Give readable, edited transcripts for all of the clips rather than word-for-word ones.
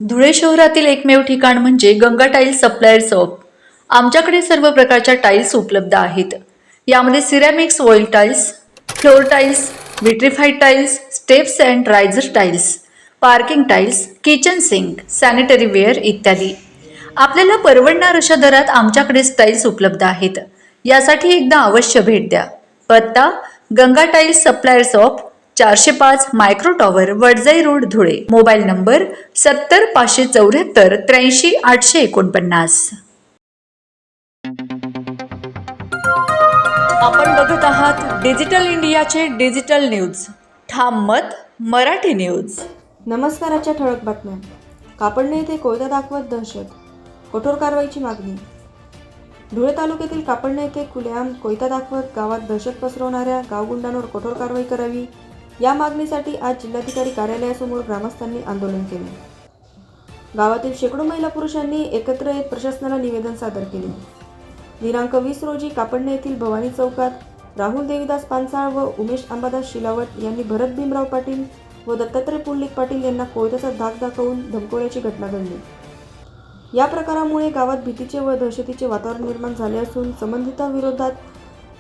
धुळे शहरातील एकमेव ठिकाण म्हणजे गंगा टाइल्स सप्लायर शॉप। आमच्याकडे सर्व प्रकारच्या टाइल्स उपलब्ध आहेत। यामध्ये ceramics, oil tiles, floor tiles, vitrified tiles, steps and riser tiles, parking tiles, kitchen sink, sanitary ware इत्यादी। आपल्याला परवडणार अशा दरात आमच्याकडे टाइल्स उपलब्ध आहेत। यासाठी एकदा अवश्य भेट द्या। पत्ता Ganga tiles supplier shop, 405 micro tower, Wadjai road, Dhule. Mobile number 70 574 83 849। आपण बघत आहात डिजिटल इंडियाचे डिजिटल न्यूज। ठाम मत मराठी न्यूज। नमस्काराच्या ठळक बातम्या। कापडणे येथे कोयता दाखवत दहशत, कठोर कारवाईची मागणी। धुळे तालुक्यातील कापडणे येथे खुलेआम कोयता दाखवत गावात दहशत पसरवणाऱ्या गावगुंडांवर कठोर कारवाई करावी, या मागणीसाठी आज जिल्हाधिकारी कार्यालयासमोर ग्रामस्थांनी आंदोलन केले। गावातील शेकडो महिला पुरुषांनी एकत्र येत प्रशासनाला निवेदन सादर केले। दिनांक 20 रोजी कापडणे येथील भवानी चौकात राहुल देवीदास पानसाळ व उमेश अंबादास शिलावट यांनी भरत भीमराव पाटील व दत्तात्रय पुंडलिक पाटील यांना कोयत्याचा धाक दाखवून धमकवल्याची घटना घडली। या प्रकारामुळे गावात भीतीचे व दहशतीचे वातावरण निर्माण झाले असून संबंधितांविरोधात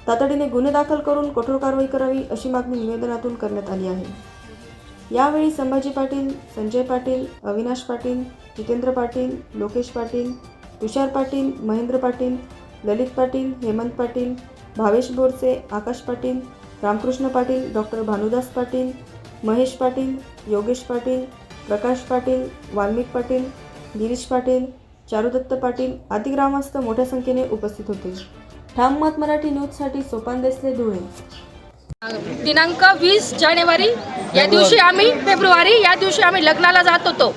तातडीने गुन्हे दाखल करून कठोर कारवाई करावी अशी मागणी निवेदनातून करण्यात आली आहे। यावेळी संभाजी पाटील, संजय पाटील, अविनाश पाटील, जितेंद्र पाटील, लोकेश पाटील, तुषार पाटील, महेंद्र पाटील, ललित पाटील, हेमंत पाटील, भावेश बोरसे, आकाश पाटील, रामकृष्ण पाटील, डॉक्टर भानुदास पाटील, महेश पाटील, योगेश पाटील, प्रकाश पाटील, वाल्मिक पाटील, गिरीश पाटील, चारुदत्त पाटील आदी ग्रामस्थ मोठ्या संख्येने उपस्थित होते। ठाम मत मराठी न्यूजसाठी सोपान देसले, धुळे। दिनांक 20 जानेवारी या दिवशी आम्ही लग्नाला जात होतो,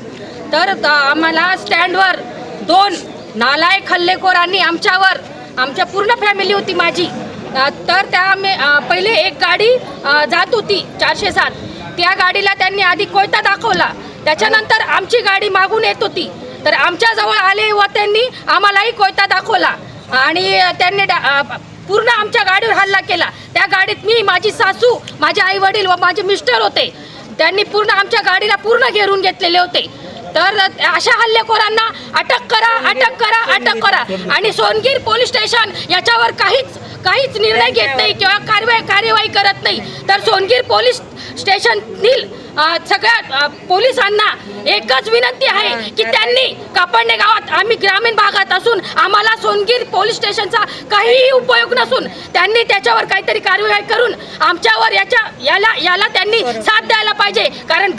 तर आम्हाला स्टँडवर 2 नालायक हल्लेखोरांनी आमच्या पूर्ण फॅमिली होती माझी, तर त्या पहिले एक गाडी जात होती 407, त्या गाडीला त्यांनी आधी कोयता दाखवला। त्याच्यानंतर आमची गाडी मागून येत होती, तर आमच्याजवळ आले व त्यांनी आम्हालाही कोयता दाखवला आणि त्यांनी पूर्ण आमच्या गाडीवर हल्ला केला। त्या गाडीत मी, माझी सासू, माझे आई वडील व माझे मिस्टर होते। त्यांनी पूर्ण आमच्या गाडीला पूर्ण घेरून घेतलेले होते। तर अशा हल्लेखोरांना अटक करा आणि सोनगीर पोलीस स्टेशन याच्यावर काहीच निर्णय घेत नाही किंवा कार्यवाही करत नाही। तर सोनगीर पोलीस स्टेशनतील सगळ्या पोलिसांना एकच विनंती आहे की त्यांनी कापडणे गावात, आम्ही ग्रामीण भागात असून आम्हाला सोनगीर पोलीस स्टेशनचा काहीही उपयोग नसून त्यांनी त्याच्यावर काहीतरी कार्यवाही करून आमच्यावर याला त्यांनी साथ द्यायला पाहिजे। कारण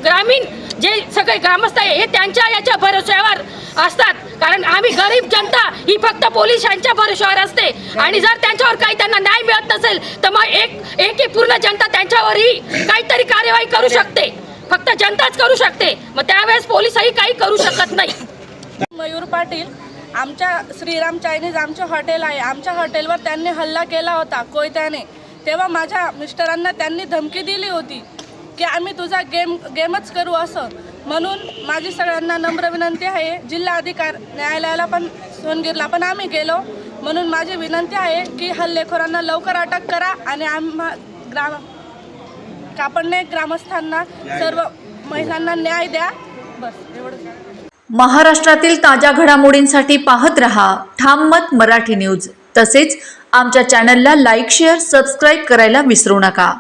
ग्रामीण जे सगळे ग्रामस्थ आहे हे त्यांच्या याच्या भरोश्यावर असतात, कारण आम्ही गरीब जनता ही फक्त पोलिसांच्या भरोश्यावर असते आणि जर त्यांच्यावर काही त्यांना न्याय मिळत नसेल तर मग एक पूर्ण जनता त्यांच्यावरही काहीतरी कार्यवाही करू शकते, फक्त जनताच करू शकते, मग त्यावेळेस पोलिसही काही करू शकत नाही। मयूर पाटील, आमच्या श्रीराम चायनीज आमचे हॉटेल आहे, आमच्या हॉटेलवर त्यांनी हल्ला केला होता कोयत्याने। तेव्हा माझ्या मिस्टरांना त्यांनी धमकी दिली होती की आम्ही तुझा गेमच करू असं। म्हणून माझी सगळ्यांना नम्र विनंती आहे, जिल्हाधिकारी न्यायालयाला पण सोनगीरला पण आम्ही गेलो, म्हणून माझी विनंती आहे की हल्लेखोरांना लवकर अटक करा आणि कापडणे ग्रामस्थांना, सर्व महिलांना न्याय द्या, बस एवढंच। महाराष्ट्रातील ताज्या घडामोडींसाठी पाहत रहा ठाम मत मराठी न्यूज। तसेच आमच्या चॅनलला लाईक, शेअर, सबस्क्राईब करायला विसरू नका।